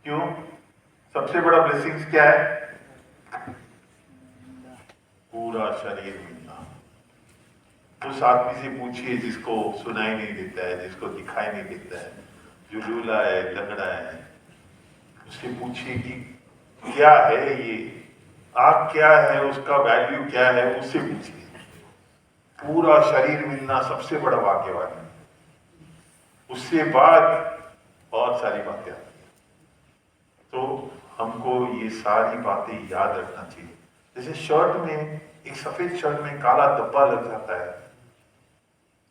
क्यों? सबसे बड़ा ब्लेसिंग्स क्या है? पूरा शरीर मिलना। उस आदमी से पूछिए जिसको सुनाई नहीं देता है, जिसको दिखाई नहीं देता है, जो लूला है, लंगड़ा है, उससे पूछिए कि क्या है ये, आप क्या है, उसका वैल्यू क्या है, उससे पूछिए। पूरा शरीर मिलना सबसे बड़ा भाग्यवान है। उससे बाद बहुत सारी बातें आती हैं। तो हमको ये सारी बातें याद रखना चाहिए। जैसे शर्ट में, एक सफेद शर्ट में काला धब्बा लग जाता है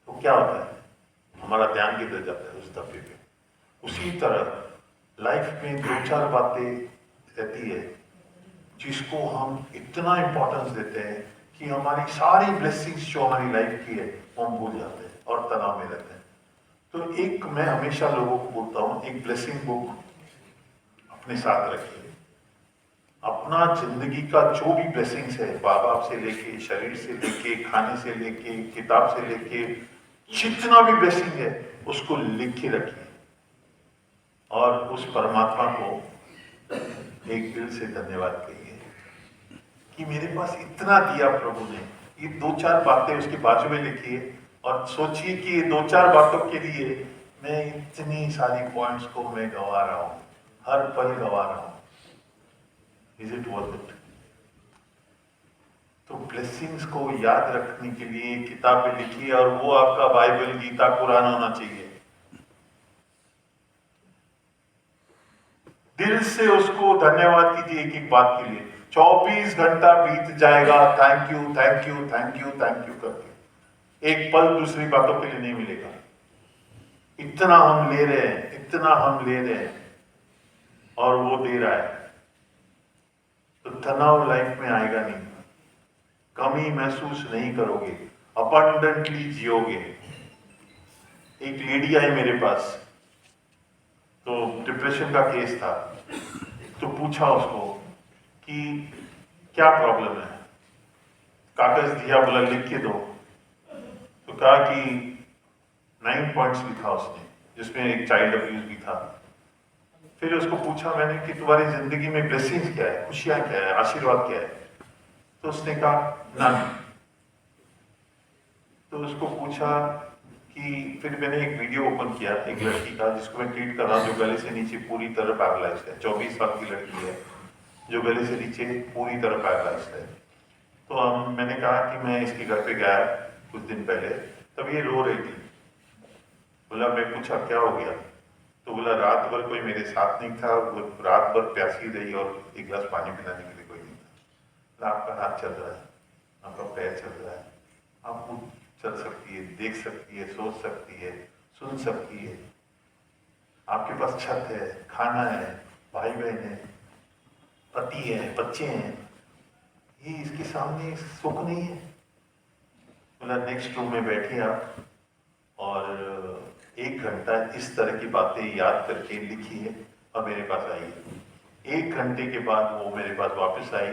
तो क्या होता है? हमारा ध्यान किधर जाता है? उस धब्बे पे। उसी तरह लाइफ में दो चार बातें रहती है जिसको हम इतना इंपॉर्टेंस देते हैं कि हमारी सारी ब्लेसिंग्स जो हमारी लाइफ की है वो हम भूल जाते हैं और तनाव में रहते हैं। तो एक मैं हमेशा लोगों को बोलता हूँ, एक ब्लेसिंग बुक अपने साथ रखिए। अपना जिंदगी का जो भी ब्लेसिंग्स है, माँ बाप से लेके, शरीर से लेके, खाने से लेके, किताब से लेके, जितना भी ब्लेसिंग है उसको लिख के रखिए और उस परमात्मा को एक दिल से धन्यवाद कहिए कि मेरे पास इतना दिया प्रभु ने। ये दो चार बातें उसके बाजू में लिखिए और सोचिए कि ये दो चार बातों के लिए मैं इतनी सारी पॉइंट्स को मैं गंवा रहा हूं, हर पल गंवा रहा हूं। Is it worth it? तो ब्लेसिंग्स को याद रखने के लिए किताबें लिखिए और वो आपका बाइबल, गीता, कुरान होना चाहिए। दिल से उसको धन्यवाद कीजिए एक एक बात के लिए। 24 घंटा बीत जाएगा thank you thank you thank you thank you करके, एक पल दूसरी बातों के लिए नहीं मिलेगा। इतना हम ले रहे हैं, इतना हम ले रहे हैं और वो दे रहा है, तो तनाव लाइफ में आएगा नहीं, कमी महसूस नहीं करोगे, अबंडेंटली जियोगे। एक लेडी आई मेरे पास, तो डिप्रेशन का केस था, तो पूछा उसको कि क्या प्रॉब्लम है। कागज दिया, बोला लिख के दो। तो कहा कि 9 पॉइंट्स लिखा उसने, जिसमें एक चाइल्ड अब्यूज भी था। फिर उसको पूछा मैंने कि तुम्हारी जिंदगी में ब्लेसिंग्स क्या है, खुशियां क्या है, आशीर्वाद क्या है? तो उसने कहा नन। तो उसको पूछा कि, फिर मैंने एक वीडियो ओपन किया एक लड़की का जिसको मैं ट्रीट कर रहा हूँ, जो गले से नीचे पूरी तरह पैरालाइज्ड है। 24 साल की लड़की है जो गले से नीचे पूरी तरह पैरालाइज्ड है। तो मैंने कहा कि मैं इसके घर पे गया कुछ दिन पहले, तब ये रो रही थी। बोला, मैं पूछा क्या हो गया? तो बोला रात भर कोई मेरे साथ नहीं था, वो रात भर प्यासी रही और एक गिलास पानी पिलाने के लिए कोई नहीं था। आपका हाथ चल रहा है, आपका पैर चल रहा है, आप चल सकती है, देख सकती है, सोच सकती है, सुन सकती है, आपके पास छत है, खाना है, भाई बहन है, पति है, बच्चे हैं, ये इसके सामने सुख नहीं है? बोला नेक्स्ट रूम में बैठिए आप और 1 घंटा इस तरह की बातें याद करके लिखिए और मेरे पास आइए। 1 घंटे के बाद वो मेरे पास वापस आई,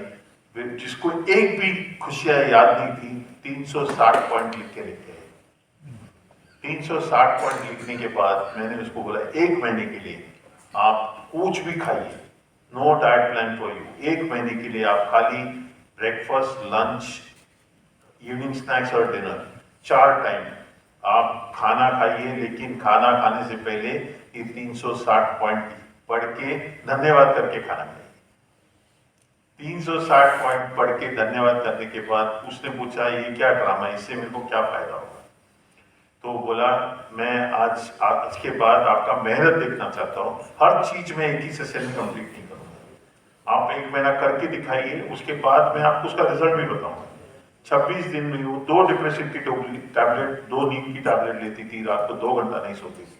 जिसको एक भी खुशियां याद नहीं थी, 360 पॉइंट लिख के लेके आए। 360 पॉइंट लिखने के बाद मैंने उसको बोला 1 महीने के लिए आप कुछ भी खाइए, no diet plan for you. 1 महीने के लिए आप खाली ब्रेकफास्ट, लंच, इवनिंग स्नैक्स और डिनर 4 टाइम आप खाना खाइए, लेकिन खाना खाने से पहले ये 360 पॉइंट पढ़ के धन्यवाद करके खाना खाइए। 360 पॉइंट पढ़ के धन्यवाद करने के बाद उसने पूछा ये क्या ड्रामा है, इससे मेरे को क्या फायदा होगा? तो बोला मैं आज के बाद आपका मेहनत देखना चाहता हूँ, हर चीज में एक ही सेशन में कंप्लीट नहीं करूंगा। आप 1 महीना करके दिखाइए, उसके बाद मैं आपको उसका रिजल्ट भी बताऊंगा। 26 दिन में वो 2 डिप्रेशन की टैबलेट, 2 नींद की टैबलेट लेती थी, रात को 2 घंटा नहीं सोती थी।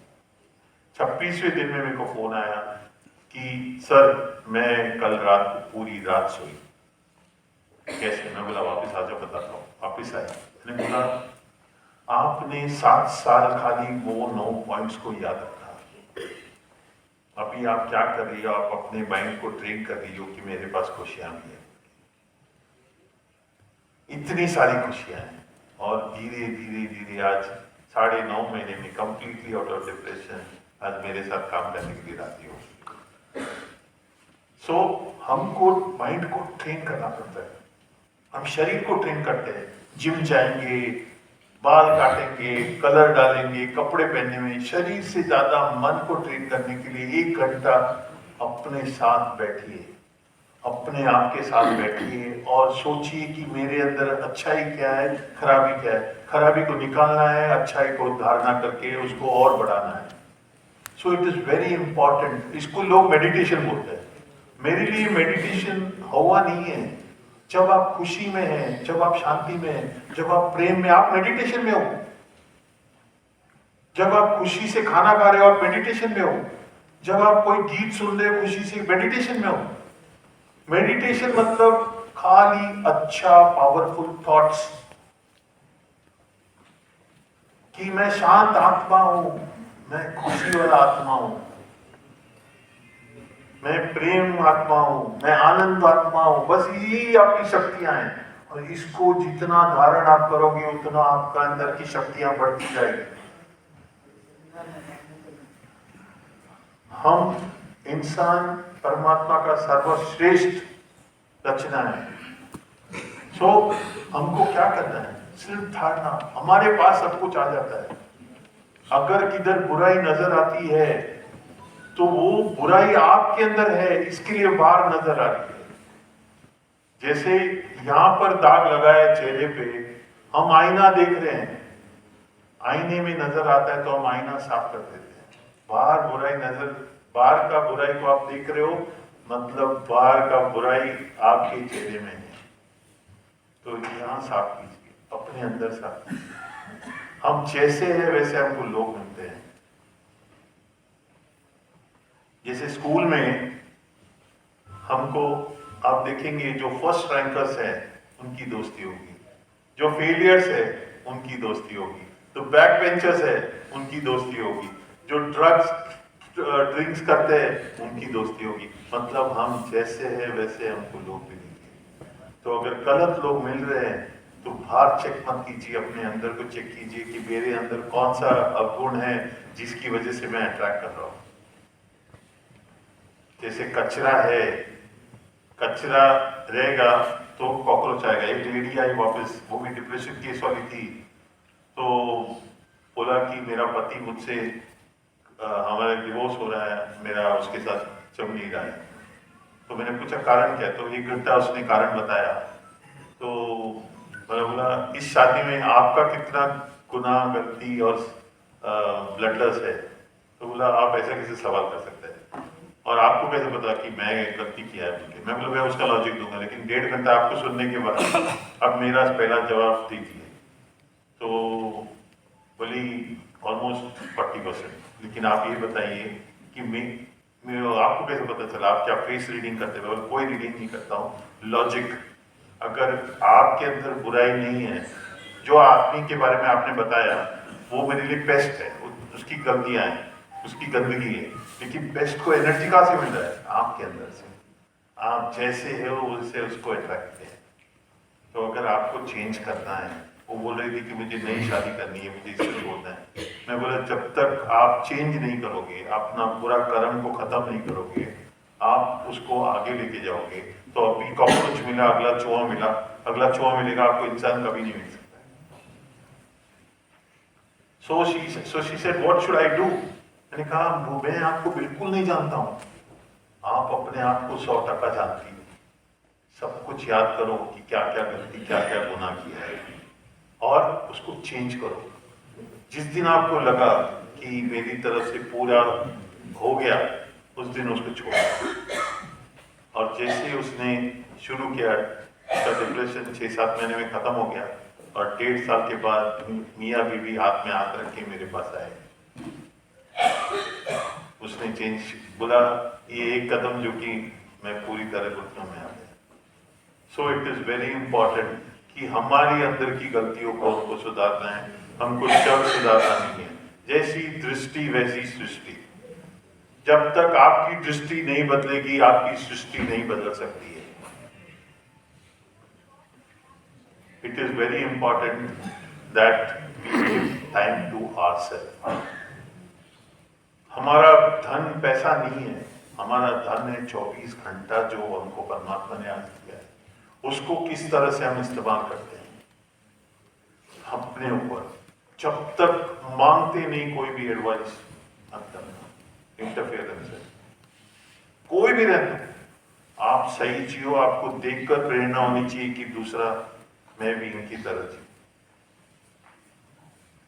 26वें दिन में मेरे को फोन आया कि सर मैं कल रात को पूरी रात सोई। कैसे? मैं बोला वापस आ जाओ, बताता हूँ। वापस आया, मैंने बोला आपने 7 साल खाली वो 9 पॉइंट्स को याद रखा, अभी आप क्या कर रही हो? आप अपने माइंड को ट्रेन कर रही हो कि मेरे पास खुशियां भी है। इतनी सारी खुशियां हैं और धीरे धीरे धीरे आज 9.5 महीने में कंप्लीटली आउट ऑफ डिप्रेशन, आज मेरे साथ काम करने के लिए राजी हो। सो हमको माइंड को ट्रेन करना पड़ता है। हम शरीर को ट्रेन करते हैं, जिम जाएंगे, बाल काटेंगे, कलर डालेंगे, कपड़े पहनने में। शरीर से ज्यादा मन को ट्रेन करने के लिए 1 घंटा अपने साथ बैठिए, अपने आप के साथ बैठिए और सोचिए कि मेरे अंदर अच्छाई क्या है, खराबी क्या है। खराबी को निकालना है, अच्छाई को धारणा करके उसको और बढ़ाना है। So it is very important. इसको लोग मेडिटेशन बोलते हैं। मेरे लिए मेडिटेशन हवा नहीं है। जब आप खुशी में हैं, जब आप शांति में हैं, जब आप प्रेम में, आप मेडिटेशन में हो। जब आप खुशी से खाना खा रहे हो, आप मेडिटेशन में हो। जब आप कोई गीत सुन रहे हो खुशी से, मेडिटेशन में हो। मेडिटेशन मतलब खाली अच्छा पावरफुल थॉट्स, कि मैं शांत आत्मा हूं, मैं खुशी वाला आत्मा हूं, मैं प्रेम आत्मा हूं, मैं आनंद आत्मा हूं। बस यही आपकी शक्तियां हैं और इसको जितना धारण आप करोगे उतना आपका अंदर की शक्तियां बढ़ती जाएगी। हम इंसान परमात्मा का सर्वश्रेष्ठ रचना है। सो हमको क्या करना है? सिर्फ धारणा। हमारे पास सब कुछ आ जाता है। अगर किधर बुराई नजर आती है तो वो बुराई आपके अंदर है, इसके लिए बाहर नजर आ रही है। जैसे यहां पर दाग लगा है चेहरे पे, हम आईना देख रहे हैं, आईने में नजर आता है तो हम आईना साफ कर देते हैं। बाहर बुराई नजर, बाहर का बुराई को आप देख रहे हो, मतलब बाहर का बुराई आपके चेहरे में है। तो यहां साफ कीजिए, अपने अंदर साफ कीजिए। हम जैसे हैं वैसे हमको लोग मिलते हैं। जैसे स्कूल में हमको, आप देखेंगे जो फर्स्ट रैंकर्स है उनकी दोस्ती होगी, जो फेलियर्स है उनकी दोस्ती होगी, तो बैक बेंचर्स है उनकी दोस्ती होगी, जो ड्रिंक्स करते हैं उनकी दोस्ती होगी। मतलब हम जैसे हैं वैसे हमको लोग मिलेंगे। तो अगर गलत लोग मिल रहे हैं तो बाहर चेक मत कीजिए, अपने अंदर को चेक कीजिए कि मेरे अंदर कौन सा अवगुण है जिसकी वजह से मैं अट्रैक्ट कर रहा हूं। जैसे कचरा है, कचरा रहेगा तो कॉकरोच आएगा। एक लेडी आई वापस, वो भी डिप्रेशन केस वाली थी, तो बोला कि मेरा पति मुझसे, हमारा डिवोर्स हो रहा है, मेरा उसके साथ जम नहीं रहा है। तो मैंने पूछा कारण क्या है, तो 1 घंटा उसने कारण बताया। तो मैंने बोला इस शादी में आपका कितना गुनाह, गलती और ब्लडर्स है? तो बोला आप ऐसा कैसे सवाल कर सकते हैं और आपको कैसे पता कि मैं गलती किया है? मैं बोला मैं उसका लॉजिक दूंगा, लेकिन 1.5 घंटा आपको सुनने के बाद अब मेरा पहला जवाब दीजिए। तो बोली ऑलमोस्ट 40%। लेकिन आप ये बताइए कि मैं आपको कैसे पता चला? आप क्या फेस रीडिंग करते हो? कोई रीडिंग नहीं करता हूँ, लॉजिक। अगर आपके अंदर बुराई नहीं है, जो आदमी के बारे में आपने बताया वो मेरे लिए बेस्ट है, उसकी गलतियां हैं, उसकी गंदगी है, लेकिन बेस्ट को एनर्जी कहाँ से मिल रहा है? आपके अंदर से। आप जैसे हो उससे उसको अट्रैक्ट किया। तो अगर आपको चेंज करना है, वो बोल रही थी कि मुझे नई शादी करनी है, मुझे इसको छोड़ना है। मैं बोला जब तक आप चेंज नहीं करोगे, अपना पूरा कर्म को खत्म नहीं करोगे, आप उसको आगे लेके जाओगे। तो अभी कॉकरोच मिला, अगला चूहा मिला, अगला चूहा मिलेगा, आपको इंसान कभी नहीं मिल सकता। So she said, what should I do? मैंने कहा मैं आपको बिल्कुल नहीं जानता हूं, आप अपने आप को 100% जानती हो। सब कुछ याद करो कि क्या क्या गलती, क्या क्या गुनाह किया है और उसको चेंज करो। जिस दिन आपको लगा कि मेरी तरफ से पूरा हो गया, उस दिन उसको छोड़ो। और जैसे उसने शुरू किया, उसका डिप्रेशन 6-7 महीने में खत्म हो गया और 1.5 साल के बाद मियाँ बीवी हाथ में हाथ रख के मेरे पास आए। उसने चेंज बोला, ये एक कदम जो कि मैं पूरी तरह घुटनों में आ गया। So it is very important कि हमारी अंदर की गलतियों को सुधारना है, हमको शब्द सुधारना नहीं है। जैसी दृष्टि वैसी सृष्टि। जब तक आपकी दृष्टि नहीं बदलेगी, आपकी सृष्टि नहीं बदल सकती है। It is very important that we give time to ourself. हमारा धन पैसा नहीं है, हमारा धन है 24 घंटा जो हमको परमात्मा ने आज दिया है, उसको किस तरह से हम इस्तेमाल करते हैं अपने ऊपर। जब तक मांगते नहीं कोई भी एडवाइस मत करना, इंटरफेरेंस है कोई भी रहना, आप सही जियो, आपको देखकर प्रेरणा होनी चाहिए कि दूसरा मैं भी इनकी तरह जियो।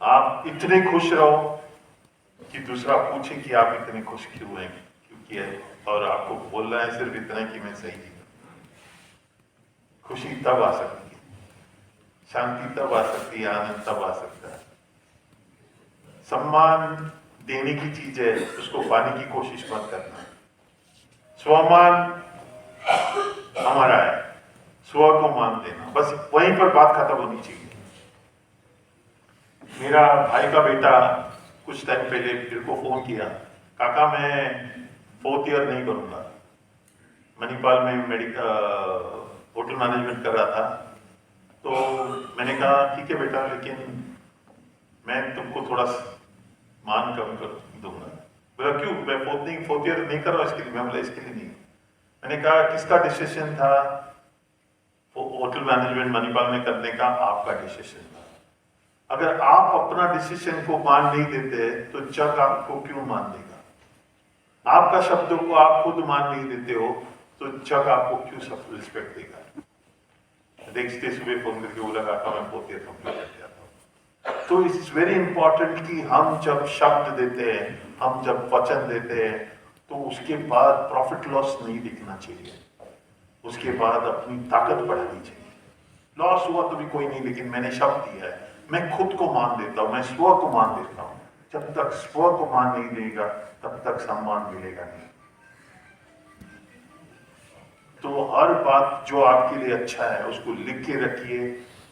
आप इतने खुश रहो कि दूसरा पूछे कि आप इतने खुश क्यों हैं, क्योंकि है, और आपको बोलना है सिर्फ इतना कि मैं सही हूं। खुशी तब आ सकती है, शांति तब आ सकती है, आनंद तब आ सकता है। सम्मान देने की चीज है, उसको पाने की कोशिश मत करना। स्वमान हमारा है, स्व को मान देना, बस वहीं पर बात खत्म होनी चाहिए। मेरा भाई का बेटा कुछ टाइम पहले मेरे को फोन किया, काका मैं 4th ईयर नहीं करूंगा, मणिपाल में मेडिकल होटल मैनेजमेंट कर रहा था। तो मैंने कहा ठीक है बेटा, लेकिन मैं तुमको थोड़ा मान कम कर दूंगा। बोला क्यों? मैं 4th ईयर नहीं कर रहा इसके लिए। मैं बोला इसके लिए नहीं। मैंने कहा किसका डिसीजन था होटल मैनेजमेंट मणिपाल में करने का? आपका डिसीजन था। अगर आप अपना डिसीजन को मान नहीं देते तो जग आपको क्यों मान देगा? आपका शब्दों को आप खुद मान नहीं देते हो तो जग आपको क्यों सब रिस्पेक्ट देगा? देखते सुबह फोन करके बोला काका मैं 4th ईयर कंप्लीट कर जाता हूँ। तो इट्स वेरी इंपॉर्टेंट कि हम जब शब्द देते हैं, हम जब वचन देते हैं, तो उसके बाद प्रॉफिट लॉस नहीं दिखना चाहिए, उसके बाद अपनी ताकत बढ़ानी चाहिए। लॉस हुआ तो भी कोई नहीं, लेकिन मैंने शब्द दिया है, मैं खुद को मान देता हूं, मैं स्व को मान देता हूं। जब तक स्व को मान नहीं देगा तब तक सम्मान मिलेगा नहीं। तो हर बात जो आपके लिए अच्छा है उसको लिख के रखिए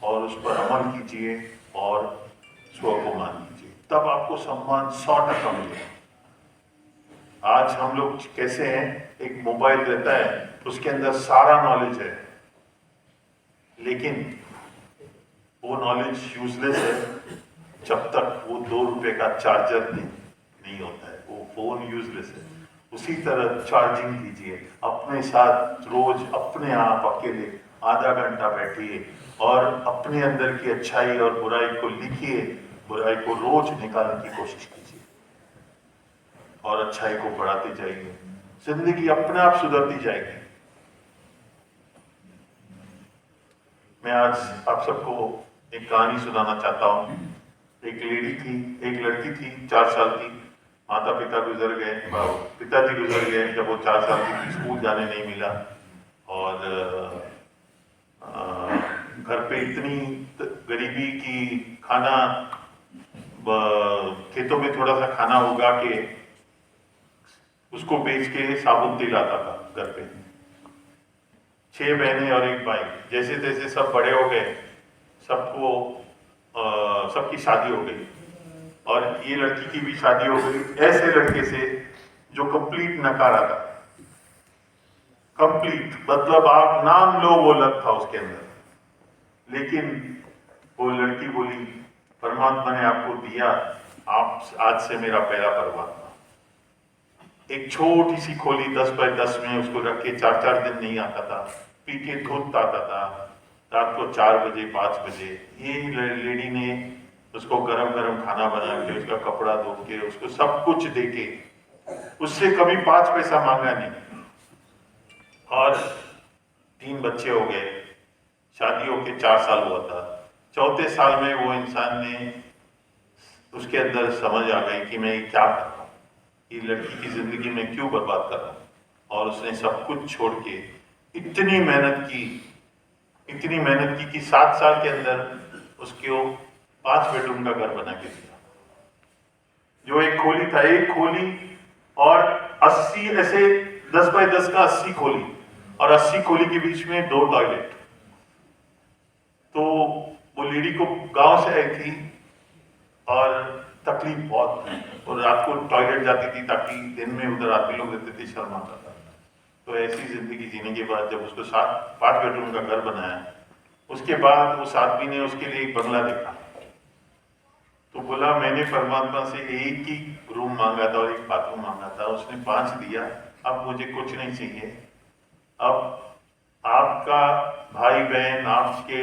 और उस पर अमल कीजिए और स्व को मान लीजिए, तब आपको सम्मान 100% मिलेगा। आज हम लोग कैसे हैं, एक मोबाइल रहता है उसके अंदर सारा नॉलेज है, लेकिन वो नॉलेज यूजलेस है जब तक वो 2 रुपए का चार्जर नहीं होता है, वो फोन यूजलेस है। उसी तरह चार्जिंग कीजिए अपने साथ, रोज अपने आप अकेले आधा घंटा बैठिए और अपने अंदर की अच्छाई और बुराई को लिखिए, बुराई को रोज निकालने की कोशिश कीजिए और अच्छाई को बढ़ाते जाइए। जिंदगी अपने आप सुधरती जाएगी। मैं आज आप सबको एक कहानी सुनाना चाहता हूँ। एक लड़की थी 4 साल की, माता पिता गुजर गए, पिताजी गुजर गए जब वो 4 साल की थी, स्कूल जाने नहीं मिला और घर पे इतनी गरीबी की खाना, खेतों में थोड़ा सा खाना उगा के उसको बेच के साबुन तेल आता था घर पे। 6 बहनें और 1 भाई। जैसे जैसे सब बड़े हो गए, सबको सबकी शादी हो गई और ये लड़की की भी शादी हो गई ऐसे लड़के से जो कंप्लीट नकारा था। कंप्लीट मतलब आप नाम लो वो लग था उसके अंदर, लेकिन वो लड़की बोली परमात्मा ने आपको दिया, आप आज से मेरा पहला परमात्मा। एक छोटी सी खोली 10 बाय 10 में उसको रख के 4-4 दिन नहीं आता था, पी के धूप आता था रात को 4 बजे 5 बजे। ये लेडी ने उसको गरम गरम खाना बना के, उसका कपड़ा धो के, उसको सब कुछ दे के, उससे कभी 5 पैसा मांगा नहीं और 3 बच्चे हो गए। शादी होके 4 साल हुआ था। 4थे साल में वो इंसान ने, उसके अंदर समझ आ गई कि मैं क्या कर रहा हूँ, ये लड़की की जिंदगी में क्यों बर्बाद कर रहा हूँ। और उसने सब कुछ छोड़ के इतनी मेहनत की कि 7 साल के अंदर उसको 5 बेडरूम का घर बना के दिया। जो एक खोली था, एक खोली और 80 ऐसे 10 बाय 10 का 80 खोली और 80 खोली के बीच में 2 टॉयलेट। तो वो लेडी को गांव से आई थी और तकलीफ बहुत थी और रात को टॉयलेट जाती थी ताकि दिन में उधर आदमी लोग रहते थे, शर्म आता था। तो ऐसी जिंदगी जीने के बाद जब उसको 5 बेडरूम का घर बनाया, उसके बाद उस आदमी ने उसके लिए एक बंगला देखा। तो बोला मैंने परमात्मा से एक ही रूम मांगा था और एक बाथरूम मांगा था, उसने 5 दिया अब मुझे कुछ नहीं चाहिए। अब आपका भाई बहन, आपके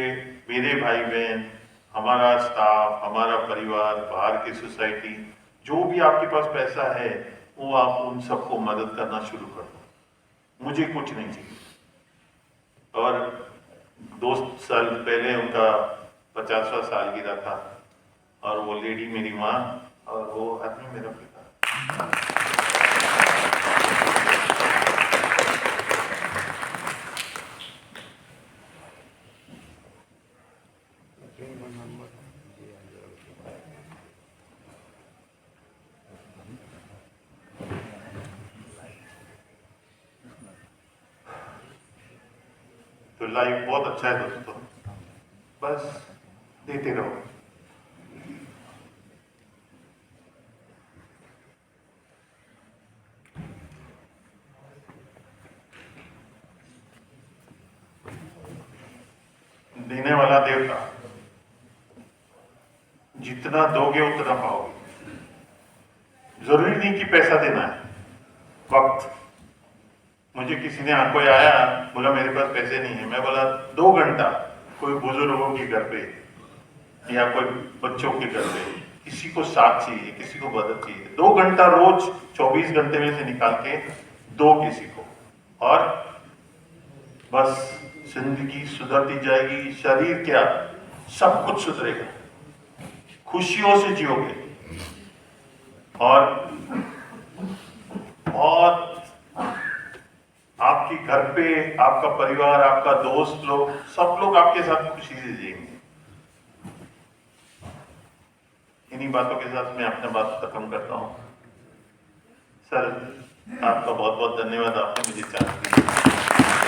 मेरे भाई बहन, हमारा स्टाफ, हमारा परिवार, बाहर की सोसाइटी, जो भी आपके पास पैसा है वो आप उन सबको मदद करना शुरू कर दो। मुझे कुछ नहीं चाहिए। और 2 साल पहले उनका 50वां सालगिरह था और वो लेडी मेरी माँ और वो आदमी मेरा पिता। तो लाइफ बहुत अच्छा है दोस्तों, बस देते रहो। देने वाला देवता, जितना दोगे उतना पाओगे। जरूरी नहीं कि पैसा देना है, वक्त। मुझे किसी ने कोई आया बोला मेरे पास पैसे नहीं है, मैं बोला 2 घंटा कोई बुजुर्गों के घर पे या कोई बच्चों के घर पे, किसी को साथ चाहिए, किसी को मदद चाहिए, 2 घंटा रोज 24 घंटे में से निकाल के दो किसी को, और बस जिंदगी सुधरती जाएगी। शरीर क्या, सब कुछ सुधरेगा। खुशियों से जियोगे और बहुत आपके घर पे आपका परिवार, आपका दोस्त लोग, सब लोग आपके साथ खुशी से जिएंगे। इन्हीं बातों के साथ मैं अपना बात खत्म करता हूँ। सर, आपका बहुत बहुत धन्यवाद, आपने मुझे चांस दिया।